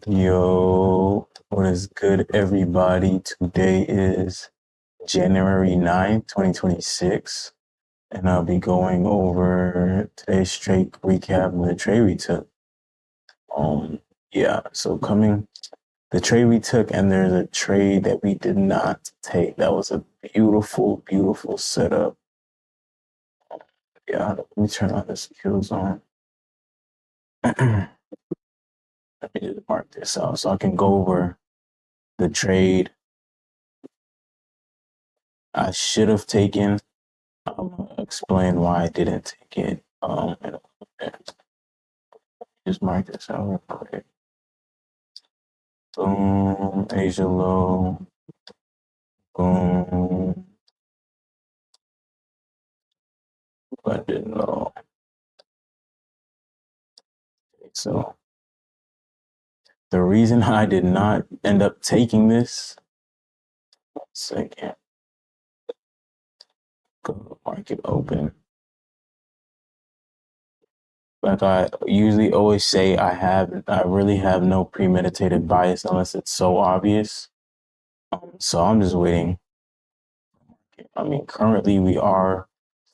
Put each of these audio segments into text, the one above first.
Yo, what is good, everybody? Today is January 9th, 2026, and I'll be going over today's straight recap of the trade we took. Um, so the trade we took, and there's a trade that we did not take. That was a beautiful, beautiful setup. Yeah, let me turn on the skills on. Let me just mark this out so I can go over the trade I should have taken. I'm gonna explain why I didn't take it. Just mark this out real quick. Boom, Asia low. Boom, London low. So the reason I did not end up taking this, 1 second, go to market open. Like I usually always say, I really have no premeditated bias unless it's so obvious. So I'm just waiting. I mean, currently we are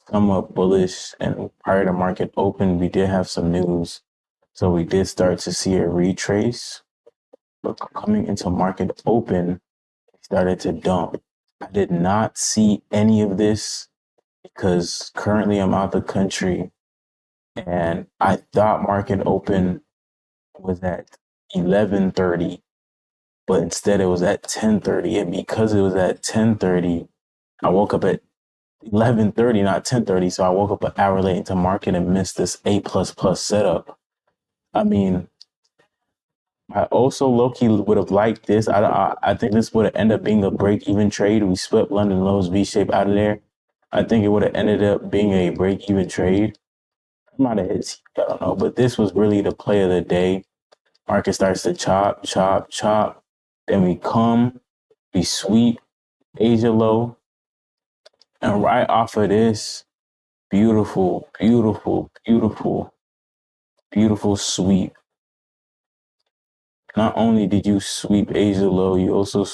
somewhat bullish, and prior to market open, we did have some news. So we did start to see a retrace, but coming into market open, it started to dump. I did not see any of this because currently I'm out the country, and I thought market open was at 11:30, but instead it was at 10:30. And because it was at 10:30, I woke up at 11:30, not 10:30. So I woke up an hour late into market and missed this A++ setup. I mean, I also low-key would have liked this. I think this would have ended up being a break-even trade. We split London lows V-shape out of there. I think it would have ended up being a break-even trade. I might have hit, I don't know, but this was really the play of the day. Market starts to chop, chop, chop. Then we sweep Asia low, and right off of this, beautiful, beautiful, beautiful, beautiful sweep. Not only did you sweep Asia low, you also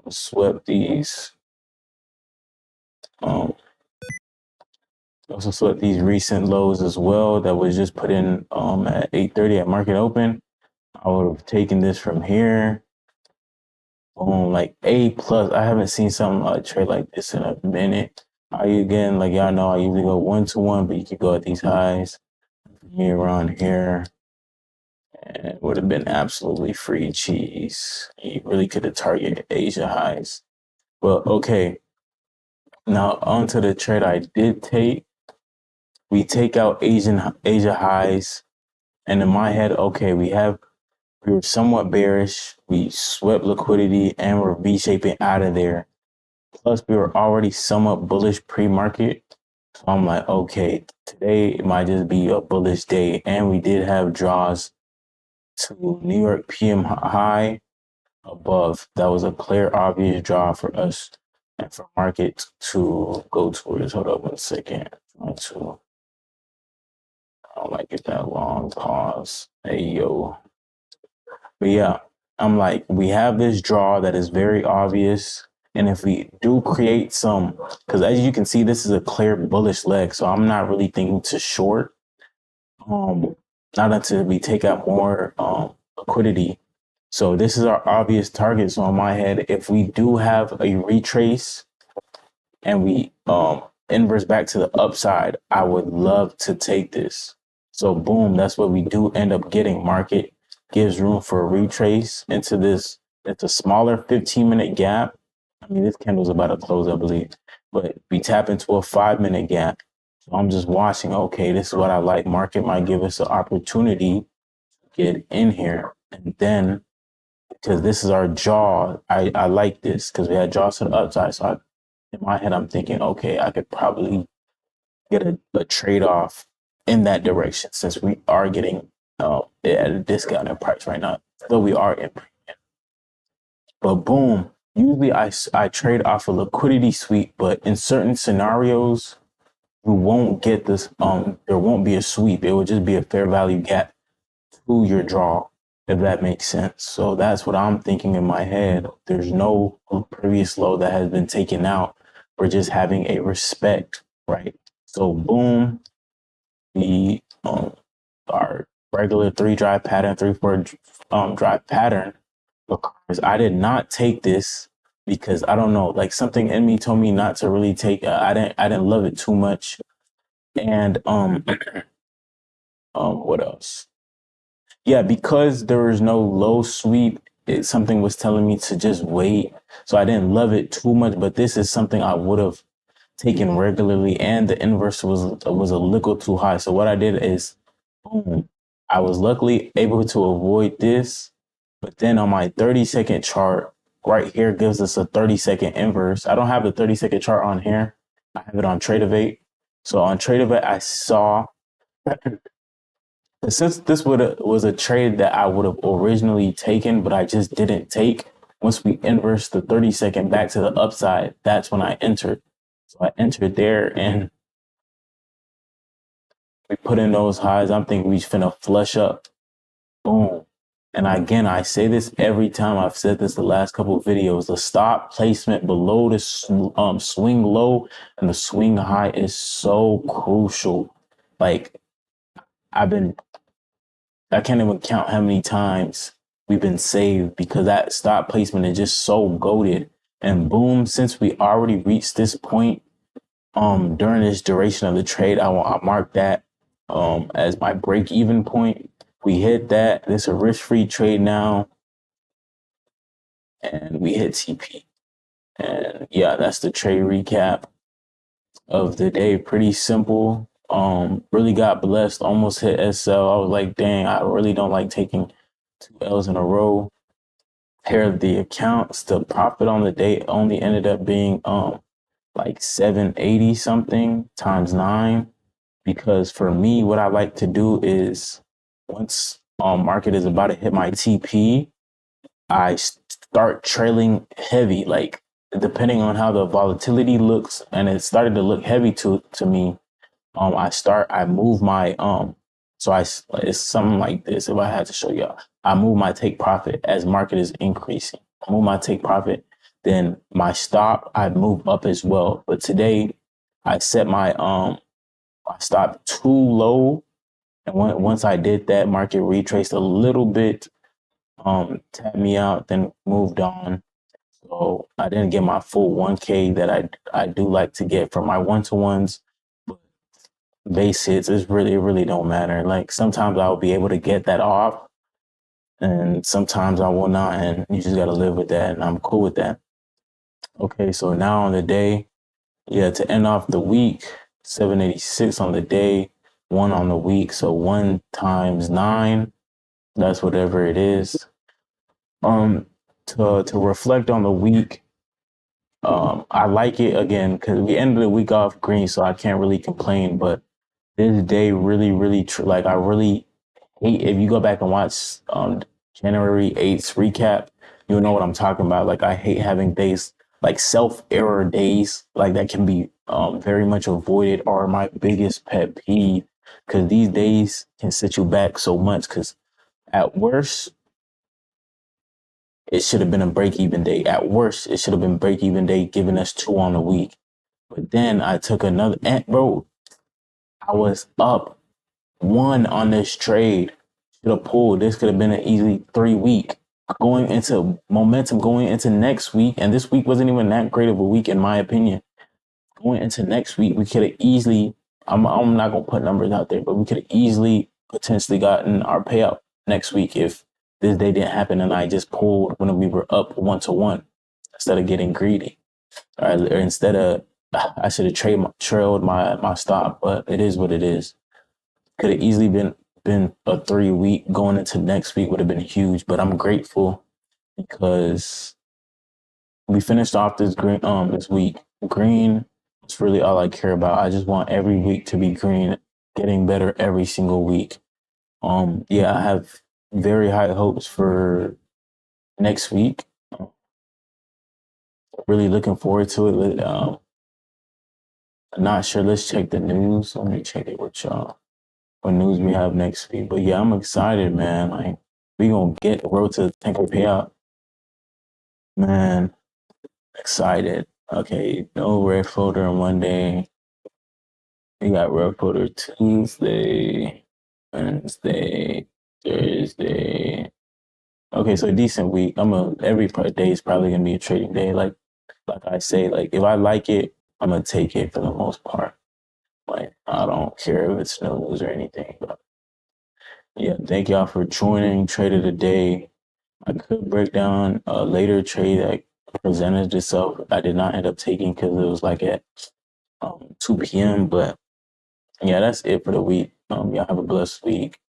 swept these. Also swept these recent lows as well that was just put in at 8:30 at market open. I would have taken this from here. Boom, like A+. I haven't seen some trade like this in a minute. Again, like y'all know, I usually go 1-to-1, but you could go at these highs. Here around here, and it would have been absolutely free cheese. You really could have targeted Asia highs. Well, okay. Now onto the trade I did take. We take out Asia highs, and in my head, okay, we were somewhat bearish. We swept liquidity and we're V-shaping out of there. Plus, we were already somewhat bullish pre-market. So I'm like, okay, today it might just be a bullish day. And we did have draws to New York PM high above. That was a clear, obvious draw for us and for market to go towards. Hold up 1 second. I don't like it that long. Pause. Hey, yo. But yeah, I'm like, we have this draw that is very obvious. And if we do create some, because as you can see, this is a clear bullish leg. So I'm not really thinking to short. Not until we take out more liquidity. So this is our obvious target. So in my head, if we do have a retrace and we inverse back to the upside, I would love to take this. So boom, that's what we do end up getting. Market gives room for a retrace into this. It's a smaller 15-minute gap. I mean, this candle's about to close, I believe, but we tap into a 5-minute gap. So I'm just watching. Okay, this is what I like. Market might give us an opportunity to get in here, and then because this is our jaw, I like this because we had jaws to the upside. So in my head, I'm thinking, okay, I could probably get a trade off in that direction since we are getting it at a discounted price right now, though we are in premium. But boom, usually I trade off a liquidity sweep, but in certain scenarios, you won't get this. There won't be a sweep. It will just be a fair value gap to your draw. if that makes sense. So that's what I'm thinking in my head. There's no previous low that has been taken out. We're just having a respect, right? So boom, the our regular three drive pattern, 3-4 drive pattern, because I did not take this because I don't know, like something in me told me not to really take. I didn't love it too much, and what else? Yeah, because there was no low sweep, something was telling me to just wait. So I didn't love it too much, but this is something I would have taken regularly, and the inverse was a little too high. So what I did is, boom, I was luckily able to avoid this. But then on my 30-second chart, right here gives us a 30-second inverse. I don't have the 30-second chart on here. I have it on Tradeovate. So on Tradeovate, I saw since this was a trade that I would have originally taken, but I just didn't take. Once we inverse the 30-second back to the upside, that's when I entered. So I entered there and we put in those highs. I'm thinking we finna flush up. Boom. And again, I say this every time. I've said this the last couple of videos. The stop placement below the swing low and the swing high is so crucial. Like I've been I can't even count how many times we've been saved because that stop placement is just so goaded. And boom, since we already reached this point, during this duration of the trade, I mark that as my break even point. We hit that. This is a risk free trade now, and we hit TP. And yeah, that's the trade recap of the day. Pretty simple. Really got blessed. Almost hit SL. I was like, dang, I really don't like taking 2 L's in a row. Pair of the accounts, the profit on the day only ended up being like 780 something times 9, because for me what I like to do is once market is about to hit my TP, I start trailing heavy, like depending on how the volatility looks, and it started to look heavy to me. I move my so it's something like this. If I had to show y'all, I move my take profit as market is increasing. I move my take profit, then my stop I move up as well. But today I set my stop too low, and once I did that, market retraced a little bit, tapped me out, then moved on. So I didn't get my full 1K that I do like to get from my one-to-ones. Base hits, it really don't matter. Like sometimes I'll be able to get that off and sometimes I will not, and you just gotta live with that, and I'm cool with that. Okay, so now on the day, yeah, to end off the week, 786 on the day, 1 on the week. So 1 times 9, that's whatever it is. To reflect on the week, I like it again because we ended the week off green, so I can't really complain. But this day really like I really hate. If you go back and watch January 8th recap, you'll know what I'm talking about. Like I hate having days like self-error days, like that can be very much avoided, are my biggest pet peeve, because these days can set you back so much. Because at worst, it should have been a break-even day. At worst, it should have been break-even day, giving us 2 on the week. But then I took another, and bro, I was up 1 on this trade. Should have pulled. This could have been an easy 3 week. Going into momentum, going into next week, and this week wasn't even that great of a week in my opinion. Going into next week, we could have easily. I'm not gonna put numbers out there, but we could have easily potentially gotten our payout next week if this day didn't happen and I just pulled when we were up 1-to-1 instead of getting greedy. Or instead of I should have trailed my stop, but it is what it is. Could have easily been a 3 week. Going into next week would have been huge, but I'm grateful because we finished off this week. Green is really all I care about. I just want every week to be green, getting better every single week. Yeah, I have very high hopes for next week. Really looking forward to it. Not sure. Let's check the news. Let me check it with y'all. What news we have next week. But yeah, I'm excited, man. Like We gonna get road to 10K payout. Man, excited. Okay, no red folder on Monday. We got red folder Tuesday, Wednesday, Thursday. Okay, so a decent week. Every day is probably gonna be a trading day. Like I say, like if I like it, I'm gonna take it for the most part. Like I don't care if it's no news or anything. But yeah, thank y'all for joining Trade of the Day. I could break down a later trade that presented itself. I did not end up taking because it was like at 2 p.m. But yeah, that's it for the week. Y'all have a blessed week.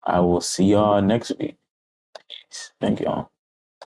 I will see y'all next week. Peace. Thank y'all.